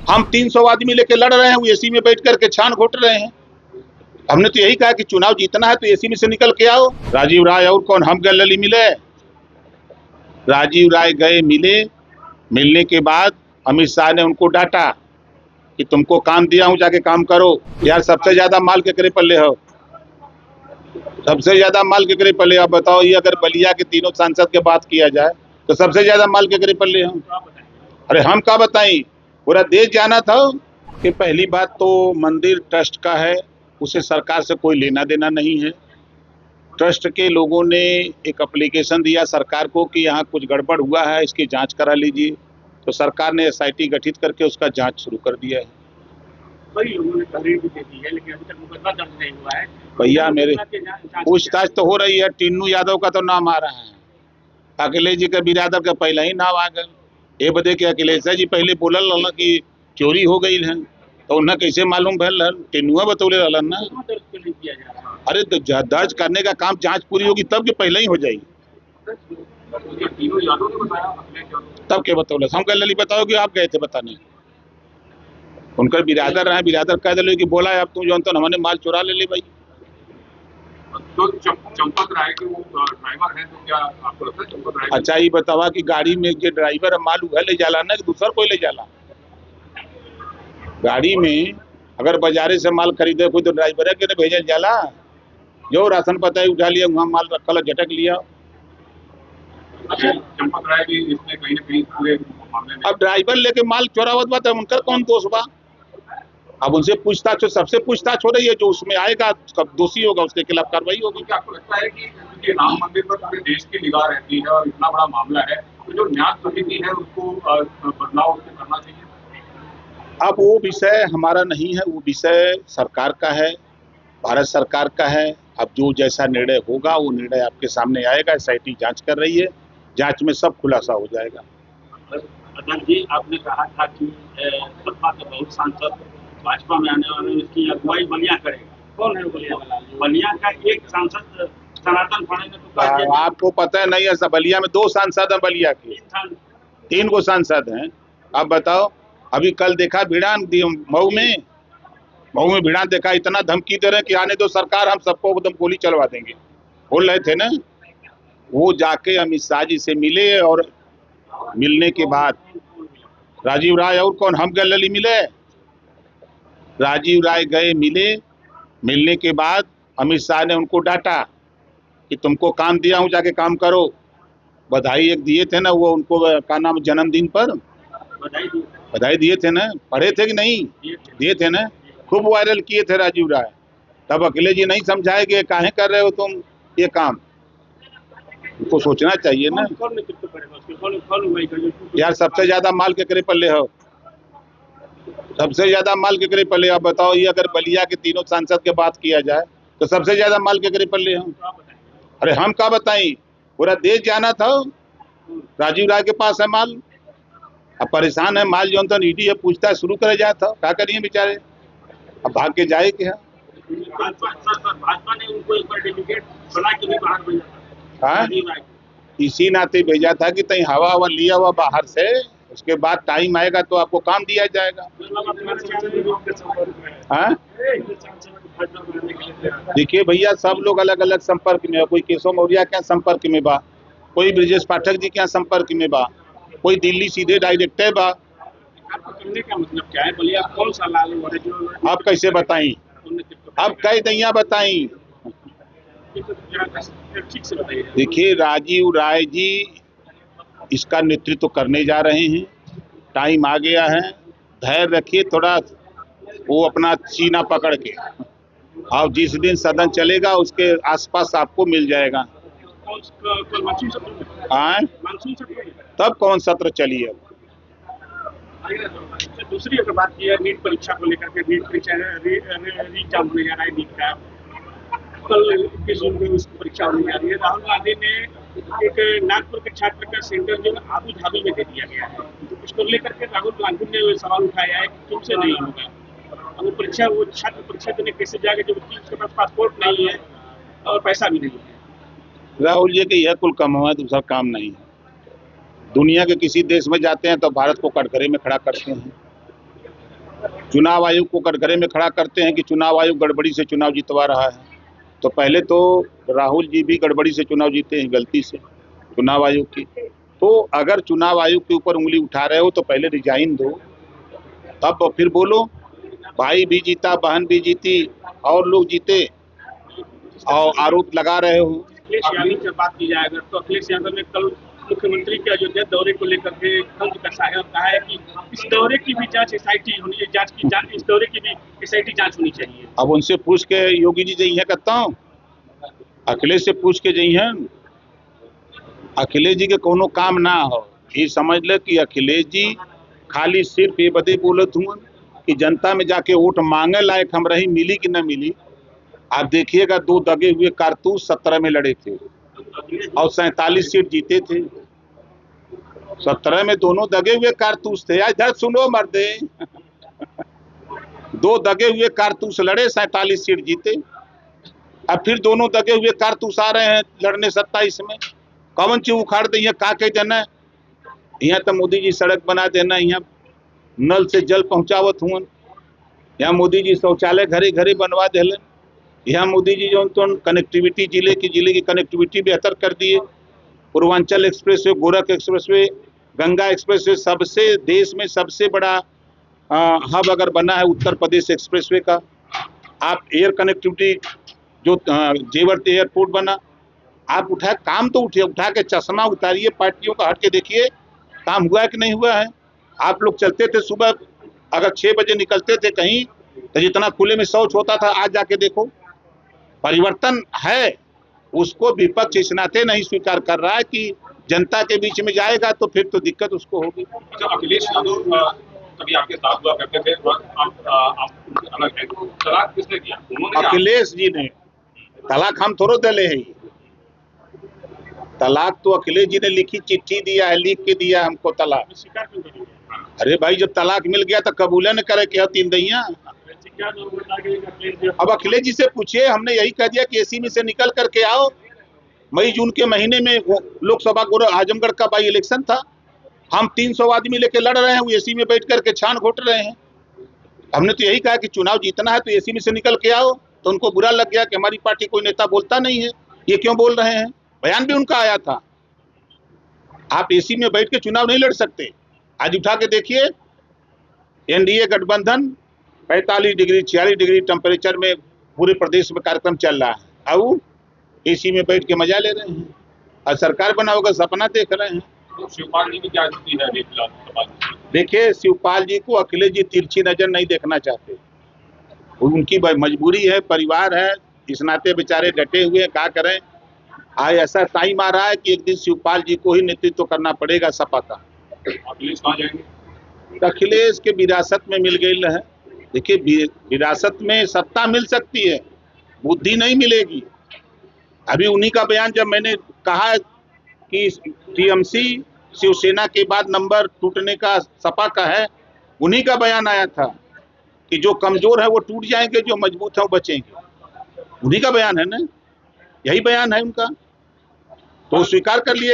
हम 300 आदमी लेके लड़ रहे हैं, वो एसी में बैठ करके छान घोट रहे हैं। हमने तो यही कहा कि चुनाव जीतना है तो एसी में से निकल के आओ। राजीव राय और कौन, हम गए मिले। राजीव राय गए मिले, मिलने के बाद अमित शाह ने उनको डांटा कि तुमको काम दिया हूं, जाके काम करो। यार सबसे ज्यादा माल केकरे पल्ले हो, सबसे ज्यादा माल केकरे पल्ले। आप बताओ, ये अगर बलिया के तीनों सांसद के बात किया जाए तो सबसे ज्यादा माल केकरे पल्ले हो। अरे हम क्या बताएं, पूरा देश जाना था कि पहली बात तो मंदिर ट्रस्ट का है, उसे सरकार से कोई लेना देना नहीं है। ट्रस्ट के लोगों ने एक एप्लीकेशन दिया सरकार को कि यहाँ कुछ गड़बड़ हुआ है, इसकी जांच करा लीजिए। तो सरकार ने एसआईटी गठित करके उसका जांच शुरू कर दिया है। कई लोगों ने तहरीर भी दे दी है, लेकिन अभी तक मुकदमा दर्ज नहीं हुआ है। भैया मेरे पूछताछ तो हो रही है। टिन्नू यादव का तो नाम आ रहा है, अखिलेश जी का बिरादर का पहला ही नाम आ गया। ये बदे के अखिलेश जी पहले बोलल रहन कि चोरी हो गई है, तो उन्हें कैसे मालूम भैल रहन? टिन्नुआ बतौले रहन ना। अरे तो दर्ज करने का काम, जांच पूरी होगी तब के पहले ही हो जाएगी। तब के बतौले हम कल बताओ कि आप गए थे बताने, उनका बिरादर रहे, बिरादर कह दिले कि बोला है अब तुम जो तो हमने माल चुरा ले ली भाई। तो चंपक राय के वो ड्राइवर है, तो क्या आपको लगता है चंपक राय? अच्छा ये बतावा कि गाड़ी में जो ड्राइवर है माल उधर ले जाला ना कि दूसरा कोई ले जाला? गाड़ी में अगर बाजारे से माल खरीदे कोई तो ड्राइवर है कि नहीं भेजल जाला? जो राशन पता है उठा लिया, वहाँ माल रखल झटक लिया। अच्छा, चंपक राय भी इसमें कहीं ना कहीं पूरे मामले में। अब ड्राइवर लेके माल चोरावत बात है, उनका कौन दोष बा? अब उनसे पूछताछ, सबसे पूछताछ हो रही है, जो उसमें आएगा दोषी होगा उसके खिलाफ कार्रवाई होगी। क्या आपको लगता है कि राम मंदिर पर पूरे देश की निगाह रहती है और इतना बड़ा मामला है, तो जो न्याय समिति है उसको बदलाव उसमें करना चाहिए? अब वो विषय हमारा नहीं है, वो विषय सरकार का है, भारत सरकार का है। अब जो जैसा निर्णय होगा वो निर्णय आपके सामने आएगा। एसआईटी जांच कर रही है, जांच में सब खुलासा हो जाएगा। अध्यक्ष जी, आपने कहा था कि सपा के बहुत सांसद भाजपा में आने वाले, इसकी अगुवाई बलिया करेगा। कौन है बलिया वाला? बलिया का एक सांसद सनातन फाड़े ने तो आपको पता है नहीं है? बलिया में 2 सांसद हैं, बलिया के 3 को सांसद हैं। आप बताओ, अभी कल देखा भिड़ान मऊ में भिड़ान देखा, इतना धमकी दे रहे हैं कि आने दो सरकार, हम सबको एकदम गोली चलवा देंगे, बोल रहे थे ना। वो जाके अमित शाह जी से मिले और मिलने के बाद राजीव राय और कौन, हम गए मिले। राजीव राय गए मिले, मिलने के बाद अमित शाह ने उनको डांटा कि तुमको काम दिया हूं, जाके काम करो। बधाई एक दिए थे ना, वो उनको क्या नाम, जन्मदिन पर बधाई दिए थे ना, पढ़े थे कि नहीं? दिए थे ना, खूब वायरल किए थे राजीव राय। तब अखिलेश जी नहीं समझाए कि काहे कर रहे हो तुम ये काम? उनको सोचना चाहिए ना यार। सबसे ज्यादा माल केकरे पल्ले हो, सबसे ज्यादा माल केकरे पल्ले। आप बताओ, ये अगर बलिया के तीनों सांसद के बात किया जाए तो सबसे ज्यादा माल केकरे पल्ले हो। अरे हम क्या बताएं, पूरा देश जाना था राजीव राय के पास है माल। अब परेशान है माल जो तो ईडी है, पूछताछ शुरू करे जाए था, क्या करिए बेचारे, अब भाग के जाए क्या? भाजपा ने उनको एक बार डेलीगेट बना के भी बाहर भेजा था। इसी नाते भेजा था कि तई हवा हवा लिया हुआ बाहर से, उसके बाद टाइम आएगा तो आपको काम दिया जाएगा। देखिए भैया, सब लोग अलग अलग संपर्क में है। कोई केशव मौर्य क्या संपर्क में बा, कोई ब्रिजेश पाठक जी क्या संपर्क में बा, कोई दिल्ली सीधे डायरेक्टर बा। का मतलब क्या है? बोलिए आप कौन सा लाल है जो आप कैसे बताई, अब कई दैया बताई। देखिए राजीव राय जी इसका नेतृत्व करने जा रहे हैं, टाइम आ गया है, धैर्य रखिए थोड़ा, वो अपना सीना पकड़ के। और जिस दिन सदन चलेगा उसके आसपास आपको मिल जाएगा। तब कौन सत्र चलिए। दूसरी अगर बात की है नीट परीक्षा को लेकर के, नीट परीक्षा एग्जाम होने जा रहा है, नीट का कल 21 जून को उसकी परीक्षा होने जा रही है। राहुल गांधी ने एक नागपुर के छात्र का सेंटर जो आबू धाबी में दे दिया गया है, उसको लेकर के राहुल गांधी ने सवाल उठाया है कि तुमसे नहीं होगा। वो परीक्षा, वो छात्र परीक्षा देने कैसे जाएगा जब उसके पास पासपोर्ट नहीं है और पैसा भी नहीं है? राहुल जी के यह कुल काम है, दूसरा काम नहीं है। दुनिया के किसी देश में जाते हैं तो भारत को कटघरे में खड़ा करते हैं। चुनाव आयोग को कटघरे में खड़ा करते हैं कि चुनाव आयोग गड़बड़ी से चुनाव जितवा रहा है। तो पहले तो राहुल जी भी गड़बड़ी से चुनाव जीते हैं, गलती से चुनाव आयोग की। तो अगर चुनाव आयोग के ऊपर उंगली उठा रहे हो तो पहले रिजाइन दो, तब फिर बोलो। भाई भी जीता, बहन भी जीती और लोग जीते और आरोप लगा रहे हो। अखिलेश यादव से बात की जाए अगर, तो अखिलेश यादव ने कल मुख्यमंत्री के अयोध्या दौरे को लेकर के तंज कसाया और कहा है कि इस दौरे की भी जांच एसआईटी होनी है, इस दौरे की भी एसआईटी जांच होनी चाहिए। अब उनसे पूछ के योगी जी जई है कहता हूँ, अखिलेश से पूछ के जई है। अखिलेश जी के कोनो काम ना हो, ये समझ ले कि अखिलेश जी खाली सिर्फ ये बदे बोलत हुआ कि जनता में जाके वोट मांगे लायक हम रही, मिली कि न मिली। आप देखिएगा 2 दगे हुए कारतूस 17 में लड़े थे और 47 सीट जीते थे। 17 में दोनों दगे हुए कारतूस थे। आज इधर सुनो मर्दे, 2 दगे हुए कारतूस लड़े, 47 सीट जीते। अब फिर दोनों दगे हुए कारतूस आ रहे हैं लड़ने 27 में। कौन चीज उखाड़ दे, का के देना यहाँ तो मोदी जी सड़क बना देना, यहाँ नल से जल पहुंचावत हुआ, यहाँ मोदी जी शौचालय घरे घरे बनवा देलन, यहाँ मोदी जी जो तो कनेक्टिविटी जिले की कनेक्टिविटी बेहतर कर दिए। Purvanchal express way, Gorakh express way, Ganga express way, सबसे देश में सबसे बड़ा हब अगर बना है उत्तर प्रदेश एक्सप्रेस वे का। आप एयर कनेक्टिविटी जो जेवर एयरपोर्ट बना, आप काम तो उठा के चश्मा उतारिए पार्टियों का, हट के देखिए काम हुआ है कि नहीं हुआ है। आप लोग चलते थे सुबह, अगर 6 बजे निकलते थे कहीं तो जितना खुले में शौच होता था, आज जाके देखो परिवर्तन है। उसको विपक्ष इस नाते नहीं स्वीकार कर रहा है कि जनता के बीच में जाएगा तो फिर तो दिक्कत उसको होगी। अच्छा, अखिलेश यादव कभी आपके साथ हुआ करते थे, आप अलग हैं, तलाक किसने किया? उन्होंने? अखिलेश जी ने। तलाक हम थोड़ो दले है, तलाक तो अखिलेश जी ने लिखी चिट्ठी दिया है, लिख के दिया हमको तलाक। स्वीकार क्यों करेंगे? अरे भाई जब तलाक मिल गया तो कबूले न करे कि 3 दैया। अब अखिलेश जी से पूछिए, हमने यही कह दिया कि एसी में से निकल करके आओ। मई जून के महीने में लोकसभा आजमगढ़ का बाई इलेक्शन था, हम 300 आदमी लेके लड़ रहे हैं, वो एसी में बैठ करके छान घोट रहे हैं। हमने तो यही कहा कि चुनाव जीतना है तो एसी में से निकल के आओ। तो उनको बुरा लग गया कि हमारी पार्टी कोई नेता बोलता नहीं है, ये क्यों बोल रहे हैं। बयान भी उनका आया था, आप एसी में बैठ के चुनाव नहीं लड़ सकते। आज उठा के देखिए, एनडीए गठबंधन 45 डिग्री 46 डिग्री टेम्परेचर में पूरे प्रदेश में कार्यक्रम चल रहा है, और एसी में बैठ के मजा ले रहे हैं और सरकार बनाओ का सपना देख रहे हैं। तो शिवपाल जी की क्या स्थिति है? देखिए, शिवपाल जी को अखिलेश जी तिरछी नजर नहीं देखना चाहते, उनकी मजबूरी है, परिवार है, इस नाते बेचारे डटे हुए हैं, क्या करें। आज ऐसा टाइम आ रहा है कि एक दिन शिवपाल जी को ही नेतृत्व करना पड़ेगा सपा का। अखिलेश कहाँ जाएंगे? अखिलेश के विरासत में मिल गई है। देखिए, विरासत में सत्ता मिल सकती है, बुद्धि नहीं मिलेगी। अभी उन्हीं का बयान, जब मैंने कहा कि टीएमसी शिवसेना के बाद नंबर टूटने का सपा का है, उन्हीं का बयान आया था कि जो कमजोर है वो टूट जाएंगे, जो मजबूत है वो बचेंगे। उन्हीं का बयान है ना, यही बयान है उनका, तो स्वीकार कर लिए।